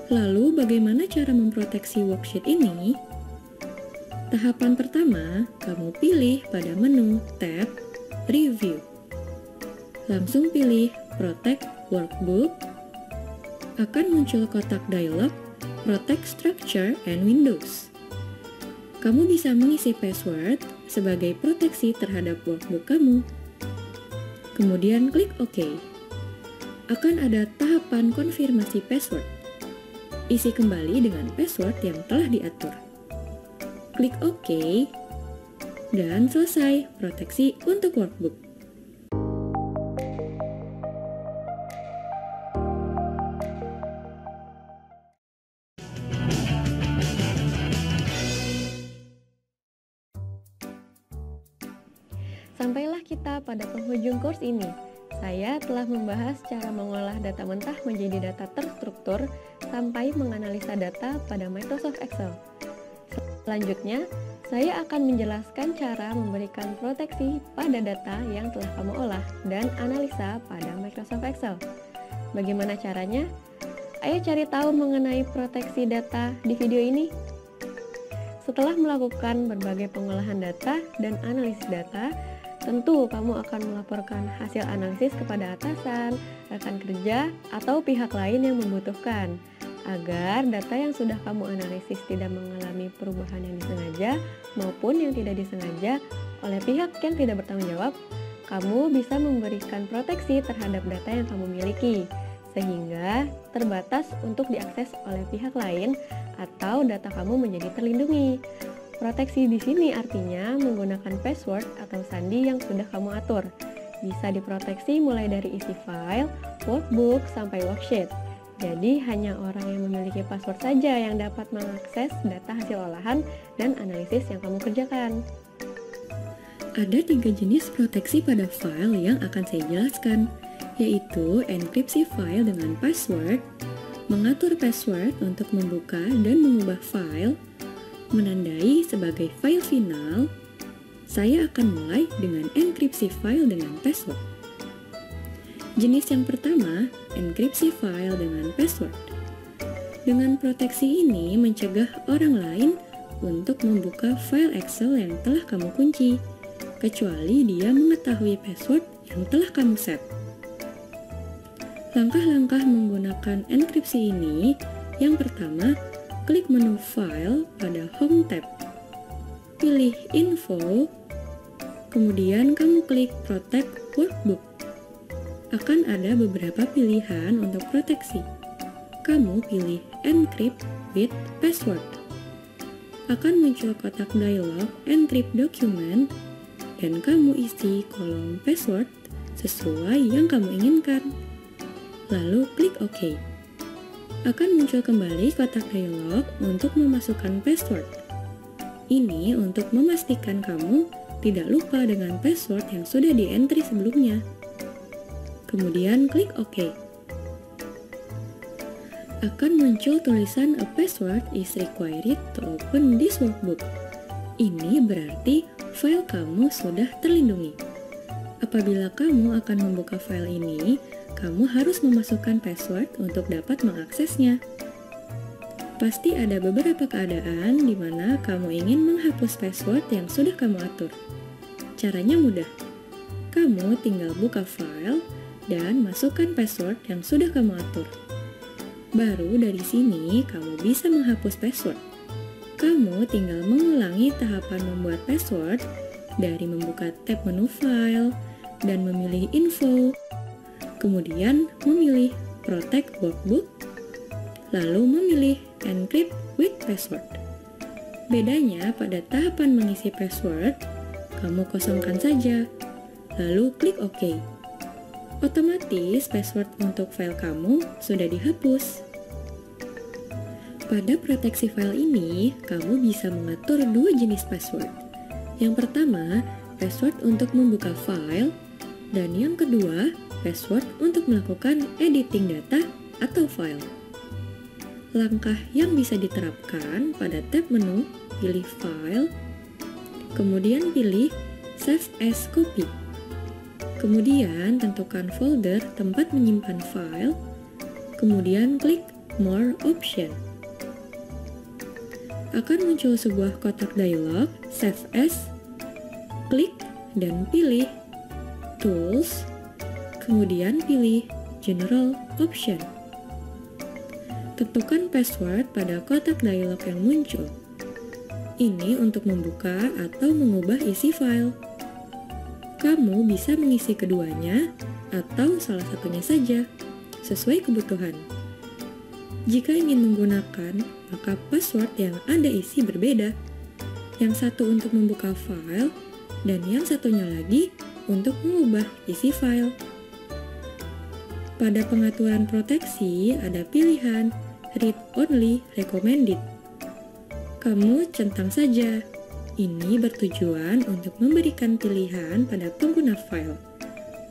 Lalu bagaimana cara memproteksi worksheet ini? Tahapan pertama, kamu pilih pada menu tab Review. Langsung pilih Protect Workbook. Akan muncul kotak dialog Protect Structure and Windows. Kamu bisa mengisi password sebagai proteksi terhadap workbook kamu. Kemudian klik OK. Akan ada tahapan konfirmasi password. Isi kembali dengan password yang telah diatur. Klik OK, dan selesai proteksi untuk workbook. Sampailah kita pada penghujung course ini. Saya telah membahas cara mengolah data mentah menjadi data terstruktur sampai menganalisa data pada Microsoft Excel. Selanjutnya, saya akan menjelaskan cara memberikan proteksi pada data yang telah kamu olah dan analisa pada Microsoft Excel. Bagaimana caranya? Ayo cari tahu mengenai proteksi data di video ini. Setelah melakukan berbagai pengolahan data dan analisis data, tentu kamu akan melaporkan hasil analisis kepada atasan, rekan kerja, atau pihak lain yang membutuhkan. Agar data yang sudah kamu analisis tidak mengalami perubahan yang disengaja maupun yang tidak disengaja oleh pihak yang tidak bertanggung jawab, kamu bisa memberikan proteksi terhadap data yang kamu miliki, sehingga terbatas untuk diakses oleh pihak lain atau data kamu menjadi terlindungi. Proteksi di sini artinya menggunakan password atau sandi yang sudah kamu atur. Bisa diproteksi mulai dari isi file, workbook, sampai worksheet. Jadi hanya orang yang memiliki password saja yang dapat mengakses data hasil olahan dan analisis yang kamu kerjakan. Ada 3 jenis proteksi pada file yang akan saya jelaskan, yaitu enkripsi file dengan password, mengatur password untuk membuka dan mengubah file, menandai sebagai file final. Saya akan mulai dengan enkripsi file dengan password. Jenis yang pertama, enkripsi file dengan password. Dengan proteksi ini mencegah orang lain untuk membuka file Excel yang telah kamu kunci, kecuali dia mengetahui password yang telah kamu set. Langkah-langkah menggunakan enkripsi ini, yang pertama, klik menu File pada Home tab. Pilih Info, kemudian kamu klik Protect Workbook. Akan ada beberapa pilihan untuk proteksi. Kamu pilih Encrypt with Password. Akan muncul kotak dialog Encrypt Document, dan kamu isi kolom password sesuai yang kamu inginkan. Lalu klik OK. Akan muncul kembali kotak dialog untuk memasukkan password. Ini untuk memastikan kamu tidak lupa dengan password yang sudah di-entry sebelumnya. Kemudian klik OK. Akan muncul tulisan "A password is required to open this workbook". Ini berarti file kamu sudah terlindungi. Apabila kamu akan membuka file ini, kamu harus memasukkan password untuk dapat mengaksesnya. Pasti ada beberapa keadaan di mana kamu ingin menghapus password yang sudah kamu atur. Caranya mudah. Kamu tinggal buka file dan masukkan password yang sudah kamu atur. Baru dari sini kamu bisa menghapus password. Kamu tinggal mengulangi tahapan membuat password dari membuka tab menu file dan memilih info, kemudian memilih Protect Workbook, lalu memilih Encrypt with Password. Bedanya pada tahapan mengisi password, kamu kosongkan saja, lalu klik OK. Otomatis password untuk file kamu sudah dihapus. Pada proteksi file ini, kamu bisa mengatur 2 jenis password. Yang pertama, password untuk membuka file, dan yang kedua, password untuk melakukan editing data atau file. Langkah yang bisa diterapkan pada tab menu, pilih File, kemudian pilih Save as Copy. Kemudian tentukan folder tempat menyimpan file, kemudian klik More Option. Akan muncul sebuah kotak dialog Save As. Klik dan pilih Tools, kemudian pilih General Option. Tentukan password pada kotak dialog yang muncul. Ini untuk membuka atau mengubah isi file. Kamu bisa mengisi keduanya atau salah satunya saja, sesuai kebutuhan. Jika ingin menggunakan, maka password yang Anda isi berbeda. Yang satu untuk membuka file, dan yang satunya lagi untuk mengubah isi file. Pada pengaturan proteksi, ada pilihan Read Only Recommended. Kamu centang saja. Ini bertujuan untuk memberikan pilihan pada pengguna file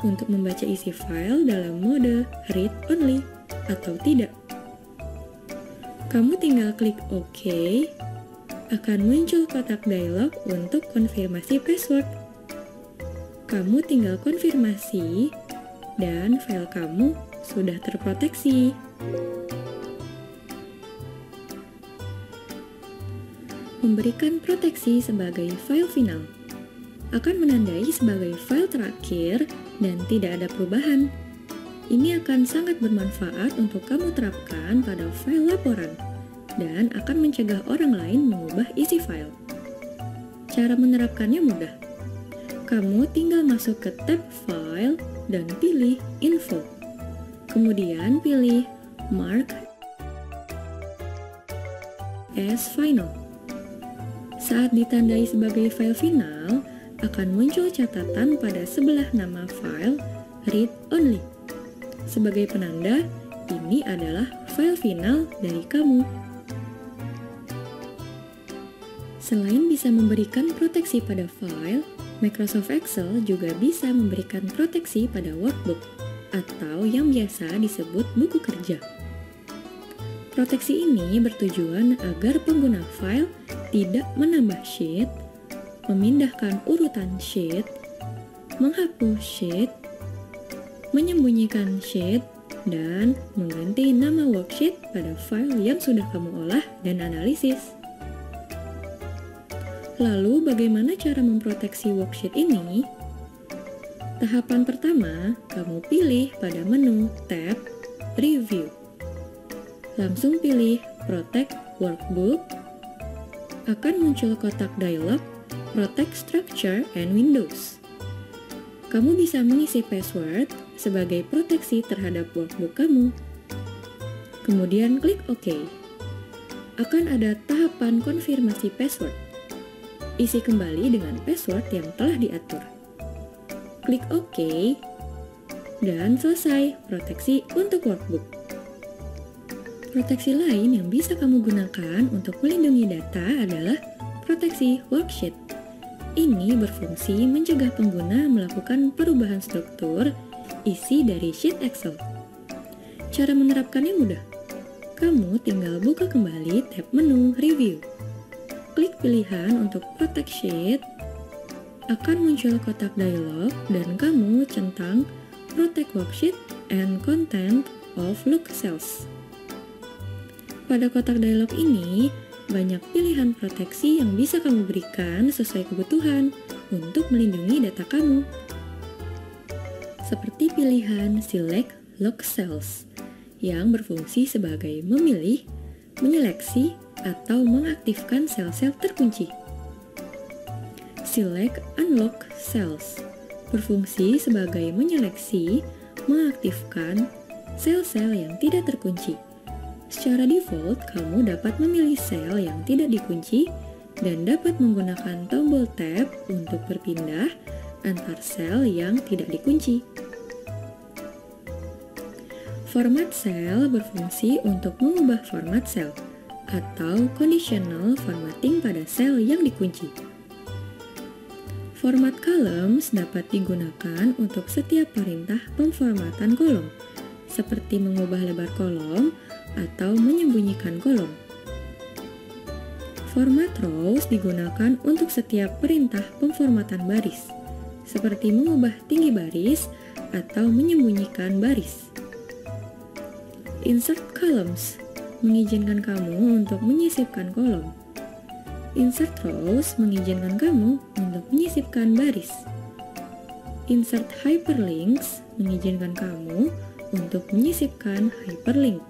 untuk membaca isi file dalam mode Read Only atau tidak. Kamu tinggal klik OK, akan muncul kotak dialog untuk konfirmasi password. Kamu tinggal konfirmasi, dan file kamu sudah terproteksi. Memberikan proteksi sebagai file final akan menandai sebagai file terakhir dan tidak ada perubahan. Ini akan sangat bermanfaat untuk kamu terapkan pada file laporan dan akan mencegah orang lain mengubah isi file. Cara menerapkannya mudah. Kamu tinggal masuk ke tab File dan pilih Info. Kemudian pilih Mark as Final. Saat ditandai sebagai file final, akan muncul catatan pada sebelah nama file Read Only. Sebagai penanda, ini adalah file final dari kamu. Selain bisa memberikan proteksi pada file, Microsoft Excel juga bisa memberikan proteksi pada workbook atau yang biasa disebut buku kerja. Proteksi ini bertujuan agar pengguna file tidak menambah sheet, memindahkan urutan sheet, menghapus sheet, menyembunyikan sheet, dan mengganti nama worksheet pada file yang sudah kamu olah dan analisis. Lalu bagaimana cara memproteksi worksheet ini? Tahapan pertama, kamu pilih pada menu tab Review. Langsung pilih Protect Workbook. Akan muncul kotak dialog Protect Structure and Windows. Kamu bisa mengisi password sebagai proteksi terhadap workbook kamu. Kemudian klik OK. Akan ada tahapan konfirmasi password. Isi kembali dengan password yang telah diatur. Klik OK, dan selesai proteksi untuk workbook. Proteksi lain yang bisa kamu gunakan untuk melindungi data adalah proteksi worksheet. Ini berfungsi mencegah pengguna melakukan perubahan struktur isi dari sheet Excel. Cara menerapkannya mudah. Kamu tinggal buka kembali tab menu Review. Klik pilihan untuk Protect Sheet. Akan muncul kotak dialog dan kamu centang Protect Worksheet and Content of Look Cells. Pada kotak dialog ini, banyak pilihan proteksi yang bisa kamu berikan sesuai kebutuhan untuk melindungi data kamu. Seperti pilihan Select Lock Cells yang berfungsi sebagai memilih, menyeleksi, atau mengaktifkan sel-sel terkunci. Select Unlock Cells berfungsi sebagai menyeleksi, mengaktifkan sel-sel yang tidak terkunci. Secara default, kamu dapat memilih sel yang tidak dikunci dan dapat menggunakan tombol tab untuk berpindah antar sel yang tidak dikunci. Format sel berfungsi untuk mengubah format sel atau conditional formatting pada sel yang dikunci. Format columns dapat digunakan untuk setiap perintah pemformatan kolom, seperti mengubah lebar kolom atau menyembunyikan kolom. Format rows digunakan untuk setiap perintah pemformatan baris, seperti mengubah tinggi baris atau menyembunyikan baris. Insert columns mengizinkan kamu untuk menyisipkan kolom. Insert rows mengizinkan kamu untuk menyisipkan baris. Insert hyperlinks mengizinkan kamu untuk menyisipkan hyperlink.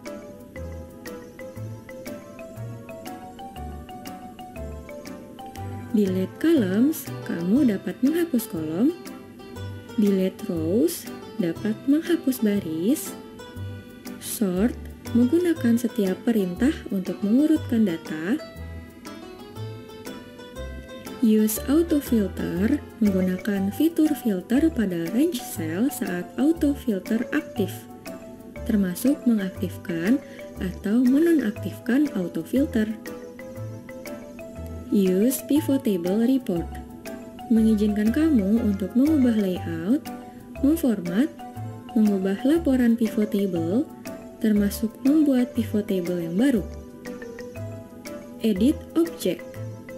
Delete columns, kamu dapat menghapus kolom. Delete rows, dapat menghapus baris. Sort, menggunakan setiap perintah untuk mengurutkan data. Use auto filter, menggunakan fitur filter pada range cell saat auto filter aktif, termasuk mengaktifkan atau menonaktifkan auto filter. Use pivot table report, mengizinkan kamu untuk mengubah layout, memformat, mengubah laporan pivot table, termasuk membuat pivot table yang baru. Edit object,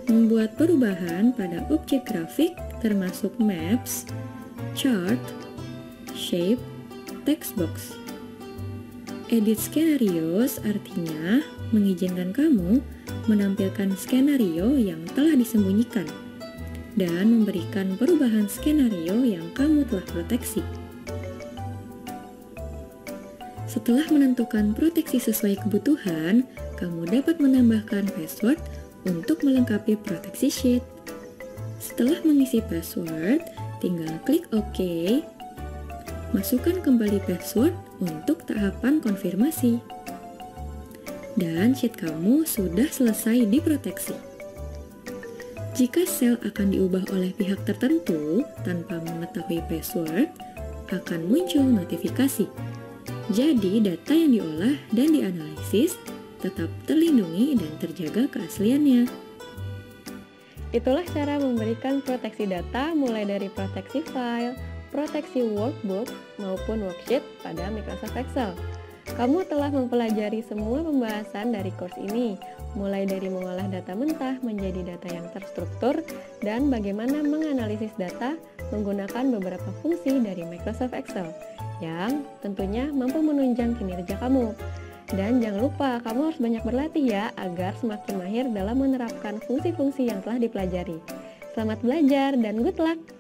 membuat perubahan pada objek grafik termasuk maps, chart, shape, text box. Edit scenarios artinya mengizinkan kamu menampilkan skenario yang telah disembunyikan dan memberikan perubahan skenario yang kamu telah proteksi. Setelah menentukan proteksi sesuai kebutuhan, kamu dapat menambahkan password untuk melengkapi proteksi sheet. Setelah mengisi password, tinggal klik OK. Masukkan kembali password untuk tahapan konfirmasi. Dan sheet kamu sudah selesai diproteksi. Jika sel akan diubah oleh pihak tertentu tanpa mengetahui password, akan muncul notifikasi. Jadi data yang diolah dan dianalisis tetap terlindungi dan terjaga keasliannya. Itulah cara memberikan proteksi data mulai dari proteksi file, proteksi workbook, maupun worksheet pada Microsoft Excel. Kamu telah mempelajari semua pembahasan dari course ini, mulai dari mengolah data mentah menjadi data yang terstruktur dan bagaimana menganalisis data menggunakan beberapa fungsi dari Microsoft Excel yang tentunya mampu menunjang kinerja kamu. Dan jangan lupa, kamu harus banyak berlatih ya agar semakin mahir dalam menerapkan fungsi-fungsi yang telah dipelajari. Selamat belajar dan good luck!